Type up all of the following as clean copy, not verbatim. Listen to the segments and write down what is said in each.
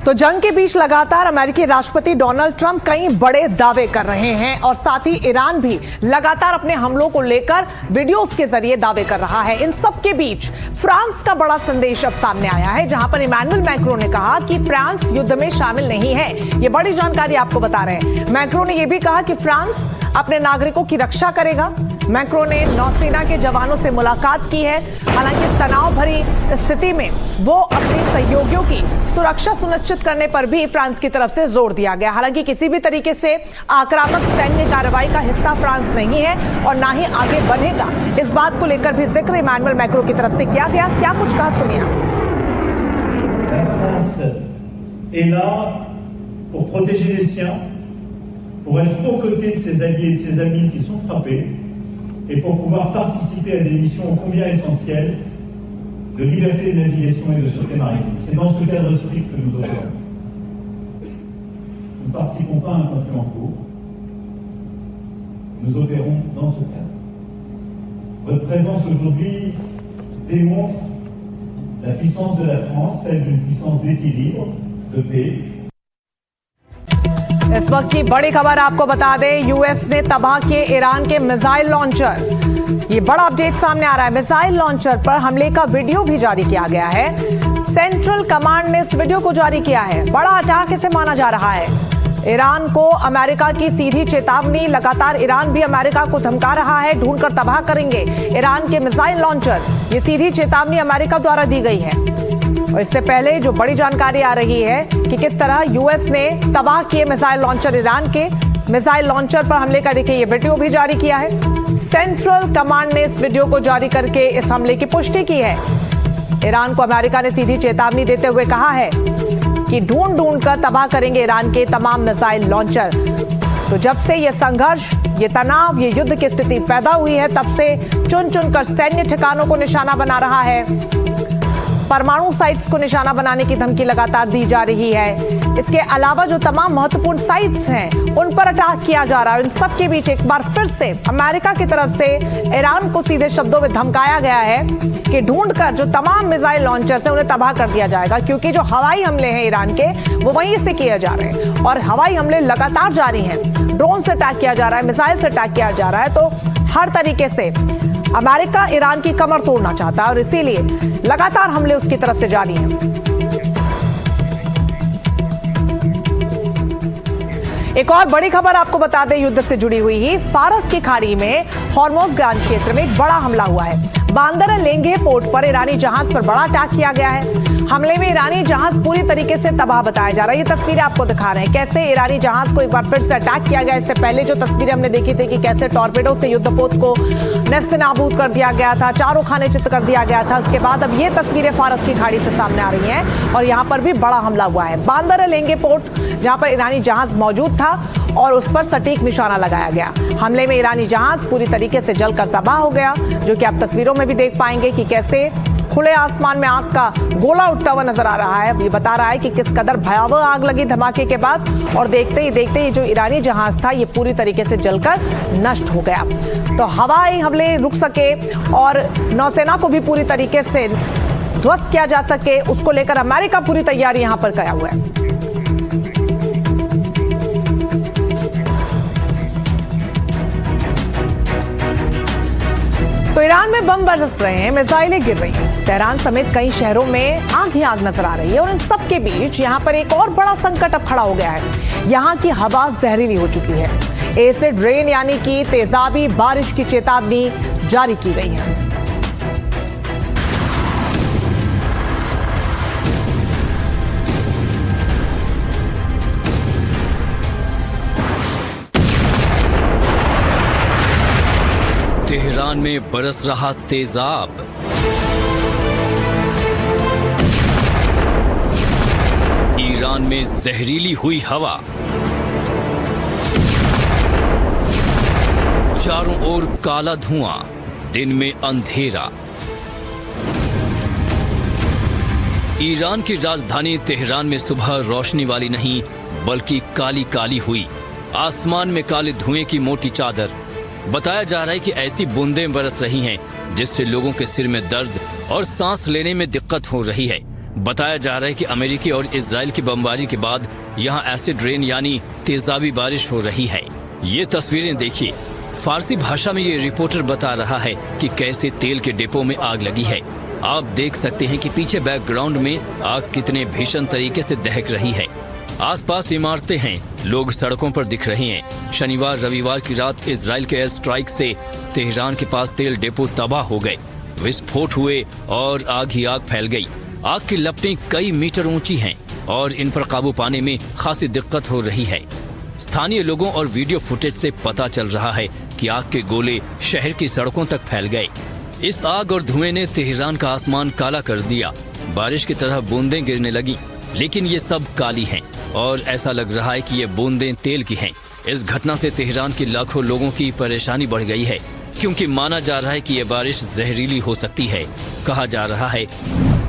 तो जंग के बीच लगातार अमेरिकी राष्ट्रपति डोनाल्ड ट्रंप कई बड़े दावे कर रहे हैं और साथ ही ईरान भी लगातार अपने हमलों को लेकर वीडियोस के जरिए दावे कर रहा है। इन सब के बीच फ्रांस का बड़ा संदेश अब सामने आया है, जहां पर इमैनुअल मैक्रों ने कहा कि फ्रांस युद्ध में शामिल नहीं है। ये बड़ी जानकारी आपको बता रहे हैं। मैक्रों ने यह भी कहा कि फ्रांस अपने नागरिकों की रक्षा करेगा। मैक्रों ने नौसेना के जवानों से मुलाकात की है। हालांकि तनाव भरी स्थिति में वो अपने सहयोगियों की सुरक्षा सुनिश्चित करने पर भी फ्रांस की तरफ से जोर दिया गया। हालांकि किसी भी तरीके से आक्रामक सैन्य कार्रवाई का हिस्सा फ्रांस नहीं है और ना ही आगे बढ़ेगा। इस बात को लेकर भी जिक्र इमैनुअल मैक्रों की तरफ से किया गया। क्या कुछ कहा, सुनिए। La France est là pour protéger les siens, pour être aux côtés de ses alliés et de ses amis qui sont frappés, et pour pouvoir participer à des missions ô combien essentielles de liberté de navigation et de sûreté maritime. C'est dans ce cadre strict que nous opérons. Nous ne participons pas à un conflit en cours. Nous opérons dans ce cadre. Votre présence aujourd'hui démontre la puissance de la France, celle d'une puissance d'équilibre, de paix. इस वक्त की बड़ी खबर आपको बता दें, US ने तबाह किए ईरान के मिसाइल लॉन्चर। ये बड़ा अपडेट सामने आ रहा है। मिसाइल लॉन्चर पर हमले का वीडियो भी जारी किया गया है। सेंट्रल कमांड ने इस वीडियो को जारी किया है। बड़ा अटैक इसे माना जा रहा है। ईरान को अमेरिका की सीधी चेतावनी। लगातार ईरान भी अमेरिका को धमका रहा है, ढूंढकर तबाह करेंगे ईरान के मिसाइल लॉन्चर। ये सीधी चेतावनी अमेरिका द्वारा दी गई है। और इससे पहले जो बड़ी जानकारी आ रही है कि किस तरह यूएस ने तबाह किए मिसाइल लॉन्चर, ईरान के मिसाइल लॉन्चर पर हमले का देखिए ये वीडियो भी जारी किया है। सेंट्रल कमांड ने इस वीडियो को जारी करके इस हमले की पुष्टि की है। ईरान को अमेरिका ने सीधी चेतावनी देते हुए कहा है कि ढूंढ कर तबाह करेंगे ईरान के तमाम मिसाइल लॉन्चर। तो जब से ये संघर्ष, ये तनाव, ये युद्ध की स्थिति पैदा हुई है, तब से चुन कर सैन्य ठिकानों को निशाना बना रहा है। परमाणु साइट्स को निशाना बनाने की धमकी लगातार दी जा रही है। इसके अलावा जो तमाम महत्वपूर्ण साइट्स हैं उन पर अटैक किया जा रहा है। इन सब के बीच एक बार फिर से अमेरिका की तरफ से ईरान को सीधे शब्दों में धमकाया गया है कि ढूंढकर जो तमाम मिसाइल लॉन्चर्स हैं उन्हें तबाह कर दिया जाएगा, क्योंकि जो हवाई हमले हैं ईरान के वो वहीं से किए जा रहे हैं और हवाई हमले लगातार जारी हैं। ड्रोन से अटैक किया जा रहा है, मिसाइल से अटैक किया जा रहा है। तो हर तरीके से अमेरिका ईरान की कमर तोड़ना चाहता है और इसीलिए लगातार हमले उसकी तरफ से जारी हैं। एक और बड़ी खबर आपको बता दें, युद्ध से जुड़ी हुई ही फारस की खाड़ी में हॉर्मुज़ गान क्षेत्र में एक बड़ा हमला हुआ है। बांदर लेंगे पोर्ट पर ईरानी जहाज पर बड़ा अटैक किया गया है। हमले में ईरानी जहाज पूरी तरीके से तबाह बताया जा रहा है। ये तस्वीरें आपको दिखा रहे हैं कैसे ईरानी जहाज को एक बार फिर से अटैक किया गया। इससे पहले जो तस्वीरें हमने देखी थी कि कैसे टॉर्पेडो से युद्धपोत को नेस्त नाबूद कर दिया गया था, चारों खाने चित कर दिया गया था। उसके बाद अब ये तस्वीरें फारस की खाड़ी से सामने आ रही हैं और यहाँ पर भी बड़ा हमला हुआ है। बांदर लेंगे पोर्ट जहाँ पर ईरानी जहाज मौजूद था और उस पर सटीक निशाना लगाया गया। हमले में ईरानी जहाज पूरी तरीके से जलकर तबाह हो गया, जो कि आप तस्वीरों में भी देख पाएंगे कि कैसे खुले आसमान में आग का गोला उठता हुआ नजर आ रहा है। ये बता रहा है कि किस कदर भयावह आग लगी धमाके के बाद और देखते ही जो ईरानी जहाज था ये पूरी तरीके से जलकर नष्ट हो गया। तो हवाई हमले रुक सके और नौसेना को भी पूरी तरीके से ध्वस्त किया जा सके, उसको लेकर अमेरिका पूरी तैयारी यहां पर किया हुआ है। तो ईरान में बम बरस रहे हैं, मिसाइलें गिर रही हैं। तेहरान समेत कई शहरों में आग ही आग नजर आ रही है और इन सब के बीच यहाँ पर एक और बड़ा संकट अब खड़ा हो गया है। यहाँ की हवा जहरीली हो चुकी है। एसिड रेन यानी कि तेजाबी बारिश की चेतावनी जारी की गई है। तेहरान में बरस रहा तेजाब। ईरान में जहरीली हुई हवा। चारों ओर काला धुआं, दिन में अंधेरा। ईरान की राजधानी तेहरान में सुबह रोशनी वाली नहीं बल्कि काली काली हुई। आसमान में काले धुएं की मोटी चादर। बताया जा रहा है कि ऐसी बूंदें बरस रही हैं जिससे लोगों के सिर में दर्द और सांस लेने में दिक्कत हो रही है। बताया जा रहा है कि अमेरिकी और इजराइल की बमबारी के बाद यहाँ एसिड रेन यानी तेजाबी बारिश हो रही है। ये तस्वीरें देखिए। फारसी भाषा में ये रिपोर्टर बता रहा है कि कैसे तेल के डिपो में आग लगी है। आप देख सकते हैं कि पीछे बैकग्राउंड में आग कितने भीषण तरीके से दहक रही है। आसपास इमारतें हैं, लोग सड़कों पर दिख रहे हैं। शनिवार रविवार की रात इजराइल के एयर स्ट्राइक से तेहरान के पास तेल डिपो तबाह हो गए, विस्फोट हुए और आग ही आग फैल गई। आग की लपटें कई मीटर ऊंची हैं और इन पर काबू पाने में खासी दिक्कत हो रही है। स्थानीय लोगों और वीडियो फुटेज से पता चल रहा है कि आग के गोले शहर की सड़कों तक फैल गए। इस आग और धुएं ने तेहरान का आसमान काला कर दिया। बारिश की तरह बूंदें गिरने लगी, लेकिन ये सब काली हैं और ऐसा लग रहा है कि ये बूंदें तेल की हैं। इस घटना से तेहरान के लाखों लोगों की परेशानी बढ़ गई है, क्योंकि माना जा रहा है कि ये बारिश जहरीली हो सकती है। कहा जा रहा है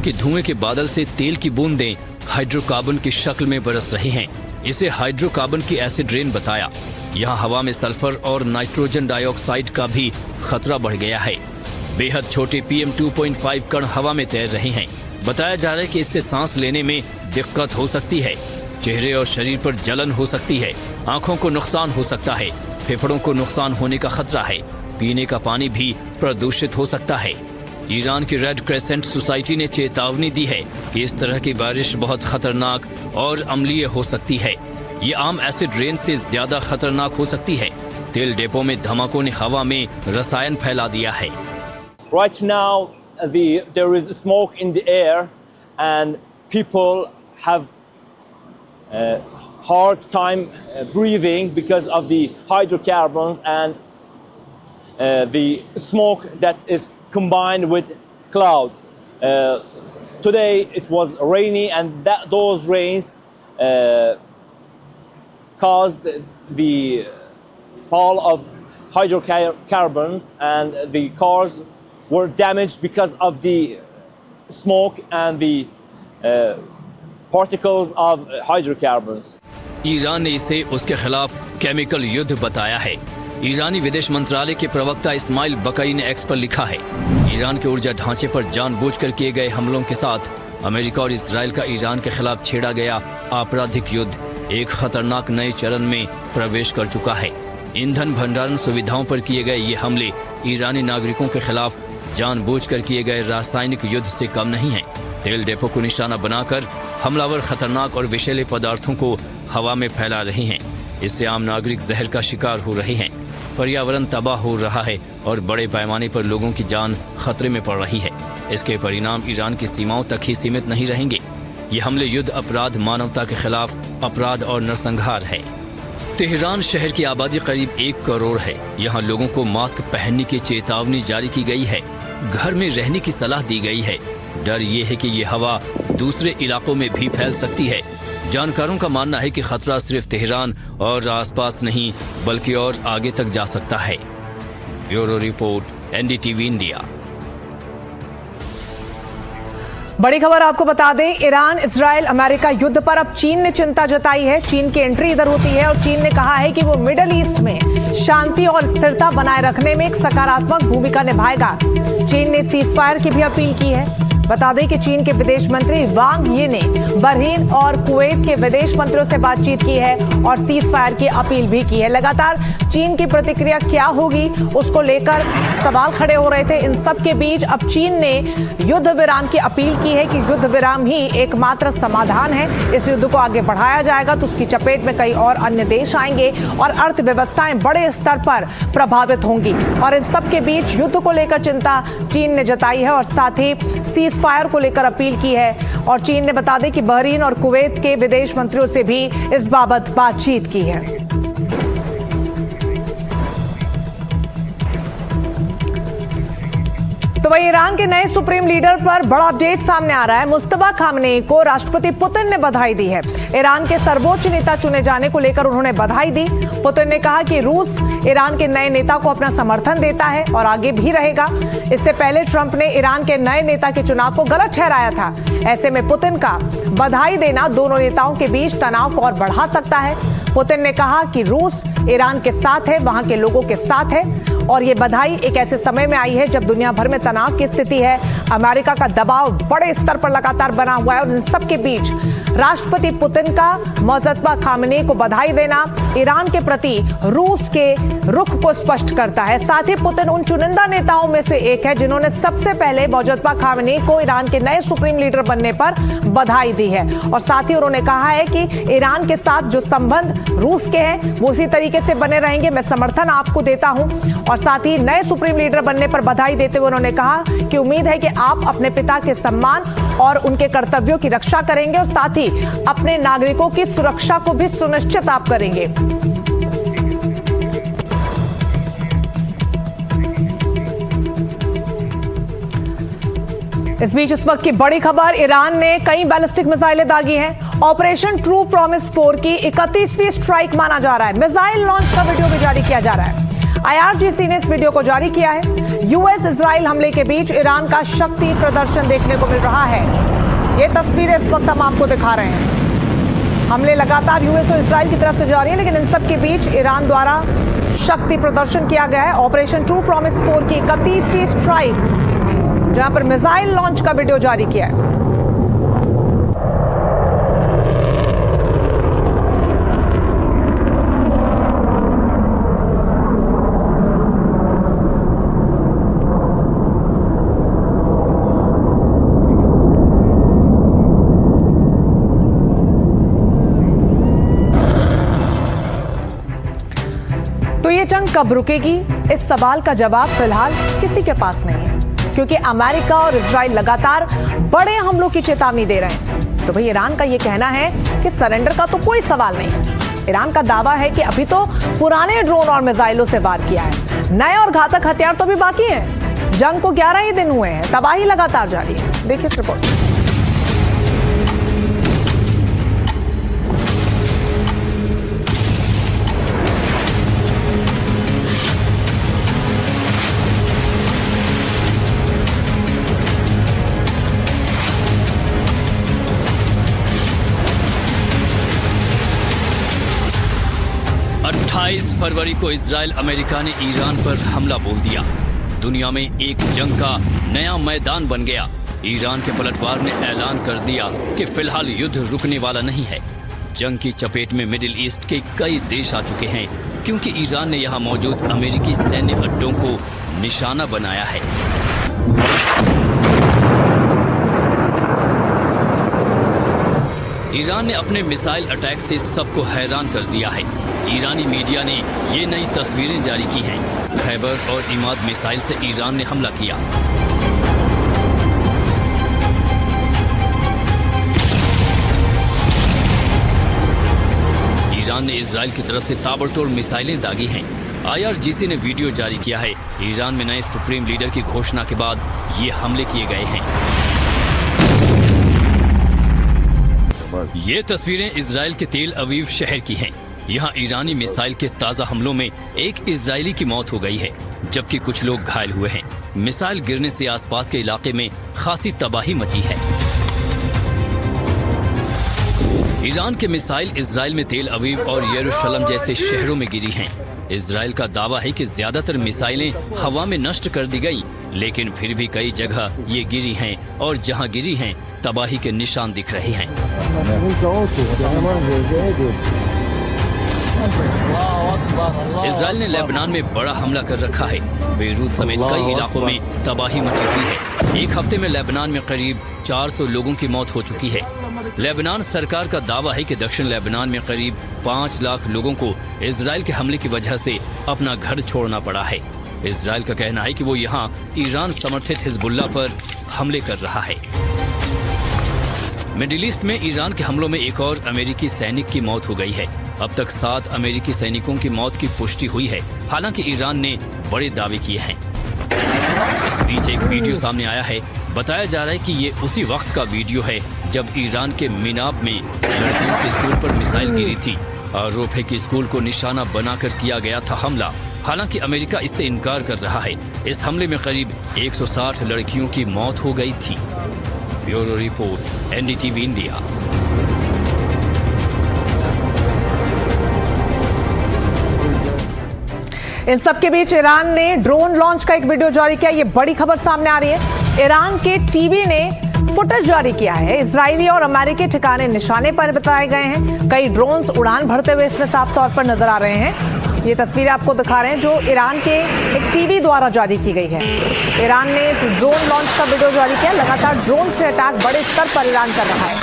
कि धुएं के बादल से तेल की बूंदें हाइड्रोकार्बन की शक्ल में बरस रही हैं। इसे हाइड्रोकार्बन की एसिड रेन बताया। यहाँ हवा में सल्फर और नाइट्रोजन डाइऑक्साइड का भी खतरा बढ़ गया है। बेहद छोटे PM 2.5 कण हवा में तैर रहे हैं। बताया जा रहा है कि इससे सांस लेने में दिक्कत हो सकती है, चेहरे और शरीर पर जलन हो सकती है, आंखों को नुकसान हो सकता है, फेफड़ों को नुकसान होने का खतरा है, पीने का पानी भी प्रदूषित हो सकता है। ईरान की रेड क्रेसेंट सोसाइटी ने चेतावनी दी है कि इस तरह की बारिश बहुत खतरनाक और अम्लीय हो सकती है। ये आम एसिड रेन से ज्यादा खतरनाक हो सकती है। तेल डिपो में धमाकों ने हवा में रसायन फैला दिया है। Right now, there is smoke in the air, and people have a hard time breathing because of the hydrocarbons and the smoke that is combined with clouds. Today it was rainy, and those rains caused the fall of hydrocarbons, and the cars were damaged because of the smoke and the particles of hydrocarbons. Iran ने इसे उसके खिलाफ chemical युद्ध बताया है। ईरानी विदेश मंत्रालय के प्रवक्ता इस्माइल बकई ने एक्स पर लिखा है, ईरान के ऊर्जा ढांचे पर जानबूझकर किए गए हमलों के साथ अमेरिका और इजराइल का ईरान के खिलाफ छेड़ा गया आपराधिक युद्ध एक खतरनाक नए चरण में प्रवेश कर चुका है। ईंधन भंडारण सुविधाओं पर किए गए ये हमले ईरानी नागरिकों के खिलाफ जानबूझकर किए गए रासायनिक युद्ध से कम नहीं है। तेल डिपो को निशाना बनाकर हमलावर खतरनाक और विषैले पदार्थों को हवा में फैला रहे हैं। इससे आम नागरिक जहर का शिकार हो रहे हैं। पर्यावरण तबाह हो रहा है और बड़े पैमाने पर लोगों की जान खतरे में पड़ रही है। इसके परिणाम ईरान की सीमाओं तक ही सीमित नहीं रहेंगे। ये हमले युद्ध अपराध, मानवता के खिलाफ अपराध और नरसंहार है। तेहरान शहर की आबादी करीब 1 करोड़ है। यहाँ लोगों को मास्क पहनने की चेतावनी जारी की गई है। घर में रहने की सलाह दी गई है। डर ये है कि ये हवा दूसरे इलाकों में भी फैल सकती है। जानकारों का मानना है कि खतरा सिर्फ तेहरान और आसपास नहीं बल्कि और आगे तक जा सकता है। Bureau report, NDTV India. बड़ी खबर आपको बता दें, ईरान इजराइल अमेरिका युद्ध पर अब चीन ने चिंता जताई है। चीन की एंट्री इधर होती है और चीन ने कहा है कि वो मिडिल ईस्ट में शांति और स्थिरता बनाए रखने में एक सकारात्मक भूमिका निभाएगा। चीन ने सीज फायर की भी अपील की है। बता दें कि चीन के विदेश मंत्री वांग यी ने बहरीन और कुवैत के विदेश मंत्रियों से बातचीत की है और सीज फायर की अपील भी की है। लगातार चीन की प्रतिक्रिया क्या होगी उसको लेकर सवाल खड़े हो रहे थे। इन सब के बीच अब चीन ने युद्ध विराम की अपील की है कि युद्ध विराम ही एकमात्र समाधान है। इस युद्ध को आगे बढ़ाया जाएगा तो उसकी चपेट में कई और अन्य देश आएंगे और अर्थव्यवस्थाएं बड़े स्तर पर प्रभावित होंगी। और इन सब के बीच युद्ध को लेकर चिंता चीन ने जताई है और साथ ही सीज फायर को लेकर अपील की है। और चीन ने बता दें कि बहरीन और कुवैत के विदेश मंत्रियों से भी इस बाबत बातचीत की है। तो वही ईरान के नए सुप्रीम लीडर पर बड़ा अपडेट सामने आ रहा है। मुस्तफा खामनेई को राष्ट्रपति पुतिन ने बधाई दी है। ईरान के सर्वोच्च नेता चुने जाने को लेकर उन्होंने बधाई दी। पुतिन ने कहा कि रूस ईरान के नए नेता को अपना समर्थन देता है और आगे भी रहेगा। इससे पहले ट्रंप ने ईरान के नए नेता के चुनाव को गलत ठहराया था। ऐसे में पुतिन का बधाई देना दोनों नेताओं के बीच तनाव को और बढ़ा सकता है। पुतिन ने कहा कि रूस ईरान के साथ है, वहां के लोगों के साथ है और ये बधाई एक ऐसे समय में आई है जब दुनिया भर में तनाव की स्थिति है। अमेरिका का दबाव बड़े स्तर पर लगातार बना हुआ है और इन सबके बीच राष्ट्रपति पुतिन का मोजद्दबा खामेनी को बधाई देना ईरान के प्रति रूस के रुख को स्पष्ट करता है। साथ ही पुतिन उन चुनिंदा नेताओं में से एक है जिन्होंने सबसे पहले मोजद्दबा खामेनी को ईरान के नए सुप्रीम लीडर बनने पर बधाई दी है और साथ ही उन्होंने कहा है कि ईरान के साथ जो संबंध रूस के हैं वो उसी तरीके से बने रहेंगे। मैं समर्थन आपको देता हूं और साथ ही नए सुप्रीम लीडर बनने पर बधाई देते हुए उन्होंने कहा कि उम्मीद है कि आप अपने पिता के सम्मान और उनके कर्तव्यों की रक्षा करेंगे और साथ ही अपने नागरिकों की सुरक्षा को भी सुनिश्चित आप करेंगे। इस बीच इस वक्त की बड़ी खबर, ईरान ने कई बैलिस्टिक मिसाइलें दागी हैं। ऑपरेशन ट्रू प्रॉमिस 4 की 31वीं स्ट्राइक माना जा रहा है। मिसाइल लॉन्च का वीडियो भी जारी किया जा रहा है। IRGC ने इस वीडियो को जारी किया है। यूएस इजराइल हमले के बीच ईरान का शक्ति प्रदर्शन देखने को मिल रहा है। ये तस्वीरें इस वक्त हम आपको दिखा रहे हैं। हमले लगातार यूएस और इजराइल की तरफ से जारी है, लेकिन इन सब के बीच ईरान द्वारा शक्ति प्रदर्शन किया गया है। ऑपरेशन ट्रू प्रॉमिस 4 की 31वीं स्ट्राइक, जहां पर मिसाइल लॉन्च का वीडियो जारी किया है। तो ये जंग कब रुकेगी, इस सवाल का जवाब फिलहाल किसी के पास नहीं है, क्योंकि अमेरिका और इजराइल लगातार बड़े हमलों की चेतावनी दे रहे हैं। तो भाई ईरान का ये कहना है कि सरेंडर का तो कोई सवाल नहीं है। ईरान का दावा है कि अभी तो पुराने ड्रोन और मिसाइलों से वार किया है, नए और घातक हथियार तो भी बाकी हैं। जंग को 11 ही दिन हुए हैं, तबाही लगातार जारी है। देखिए इस रिपोर्ट। 28 फरवरी को इजराइल अमेरिका ने ईरान पर हमला बोल दिया। दुनिया में एक जंग का नया मैदान बन गया। ईरान के पलटवार ने ऐलान कर दिया कि फिलहाल युद्ध रुकने वाला नहीं है। जंग की चपेट में मिडिल ईस्ट के कई देश आ चुके हैं, क्योंकि ईरान ने यहां मौजूद अमेरिकी सैन्य अड्डों को निशाना बनाया है। ईरान ने अपने मिसाइल अटैक से सबको हैरान कर दिया है। ईरानी मीडिया ने ये नई तस्वीरें जारी की हैं। खैबर और इमाद मिसाइल से ईरान ने हमला किया। ईरान ने इजराइल की तरफ से ताबड़तोड़ मिसाइलें दागी हैं। IRGC ने वीडियो जारी किया है। ईरान में नए सुप्रीम लीडर की घोषणा के बाद ये हमले किए गए हैं। ये तस्वीरें इजराइल के तेल अवीव शहर की हैं। यहाँ ईरानी मिसाइल के ताज़ा हमलों में एक इजरायली की मौत हो गई है, जबकि कुछ लोग घायल हुए हैं। मिसाइल गिरने से आसपास के इलाके में खासी तबाही मची है। ईरान के मिसाइल इजराइल में तेल अवीव और यरूशलेम जैसे शहरों में गिरी हैं। इजराइल का दावा है कि ज्यादातर मिसाइलें हवा में नष्ट कर दी गई, लेकिन फिर भी कई जगह ये गिरी हैं और जहां गिरी हैं तबाही के निशान दिख रहे हैं। इजराइल ने लेबनान में बड़ा हमला कर रखा है। बेरूत समेत कई इलाकों में तबाही मची हुई है। एक हफ्ते में लेबनान में करीब 400 लोगों की मौत हो चुकी है। लेबनान सरकार का दावा है कि दक्षिण लेबनान में करीब 5 लाख लोगों को इजराइल के हमले की वजह से अपना घर छोड़ना पड़ा है। इजराइल का कहना है कि वो यहाँ ईरान समर्थित हिजबुल्लाह पर हमले कर रहा है। मिडिल ईस्ट में ईरान के हमलों में एक और अमेरिकी सैनिक की मौत हो गई है। अब तक 7 अमेरिकी सैनिकों की मौत की पुष्टि हुई है। हालांकि ईरान ने बड़े दावे किए हैं। इस बीच एक वीडियो सामने आया है। बताया जा रहा है कि ये उसी वक्त का वीडियो है जब ईरान के मिनाब में लड़कियों के स्कूल पर मिसाइल गिरी थी। आरोप है कि स्कूल को निशाना बनाकर किया गया था हमला। हालांकि अमेरिका इससे इनकार कर रहा है। इस हमले में करीब 160 लड़कियों की मौत हो गई थी। Bureau report, NDTV India. इन सबके बीच ईरान ने ड्रोन लॉन्च का एक वीडियो जारी किया। ये बड़ी खबर सामने आ रही है। ईरान के टीवी ने फुटेज जारी किया है। इजरायली और अमेरिकी ठिकाने निशाने पर बताए गए हैं। कई ड्रोन्स उड़ान भरते हुए इसमें साफ तौर पर नजर आ रहे हैं। ये तस्वीरें आपको दिखा रहे हैं जो ईरान के एक टीवी द्वारा जारी की गई है। ईरान ने इस ड्रोन लॉन्च का वीडियो जारी किया। लगातार ड्रोन से अटैक बड़े स्तर पर ईरान कर रहा है।